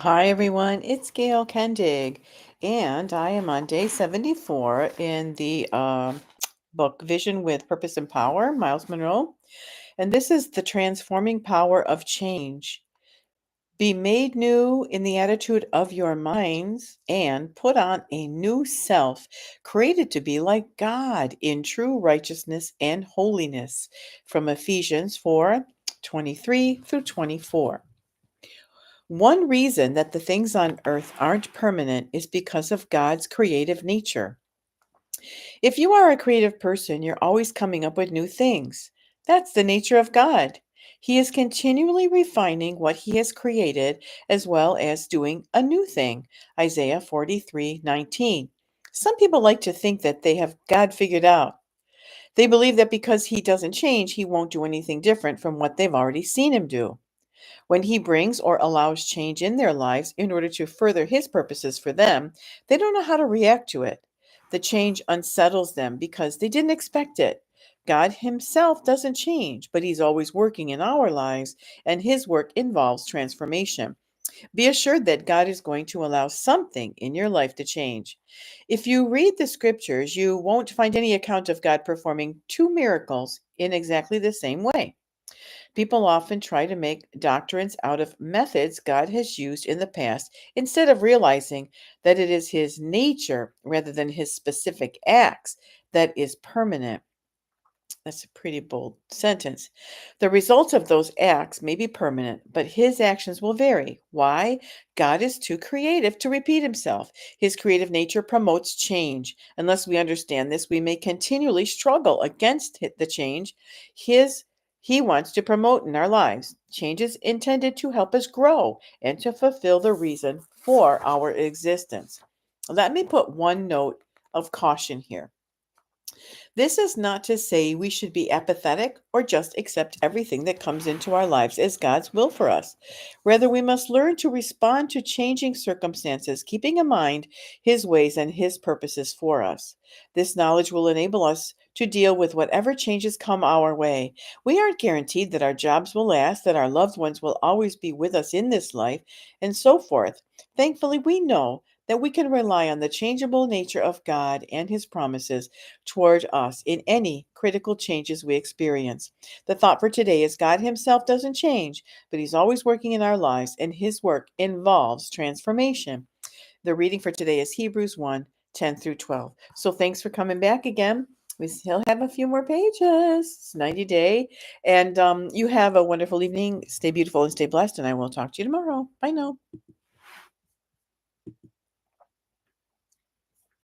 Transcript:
Hi, everyone. It's Gail Kendig, and I am on day 74 in the book Vision with Purpose and Power, Myles Munroe. And this is the transforming power of change. Be made new in the attitude of your minds and put on a new self, created to be like God in true righteousness and holiness. From Ephesians 4:23 through 24. One reason that the things on earth aren't permanent is because of God's creative nature. If you are a creative person, you're always coming up with new things. That's the nature of God. He is continually refining what he has created as well as doing a new thing. Isaiah 43:19. Some people like to think that they have God figured out. They believe that because he doesn't change, he won't do anything different from what they've already seen him do. When he brings or allows change in their lives in order to further his purposes for them, they don't know how to react to it. The change unsettles them because they didn't expect it. God himself doesn't change, but he's always working in our lives, and his work involves transformation. Be assured that God is going to allow something in your life to change. If you read the scriptures, you won't find any account of God performing two miracles in exactly the same way. People often try to make doctrines out of methods God has used in the past instead of realizing that it is his nature rather than his specific acts that is permanent. That's a pretty bold sentence. The results of those acts may be permanent, but his actions will vary. Why? God is too creative to repeat himself. His creative nature promotes change. Unless we understand this, we may continually struggle against the change his he wants to promote in our lives. Change is intended to help us grow and to fulfill the reason for our existence. Let me put one note of caution here. This is not to say we should be apathetic or just accept everything that comes into our lives as God's will for us. Rather, we must learn to respond to changing circumstances, keeping in mind His ways and His purposes for us. This knowledge will enable us to deal with whatever changes come our way. We aren't guaranteed that our jobs will last, that our loved ones will always be with us in this life, and so forth. Thankfully, we know that we can rely on the changeable nature of God and His promises toward us in any critical changes we experience. The thought for today is God Himself doesn't change, but He's always working in our lives, and His work involves transformation. The reading for today is Hebrews 1:10 through 12. So thanks for coming back again. We still have a few more pages. It's 90 day. And you have a wonderful evening. Stay beautiful and stay blessed. And I will talk to you tomorrow. Bye now.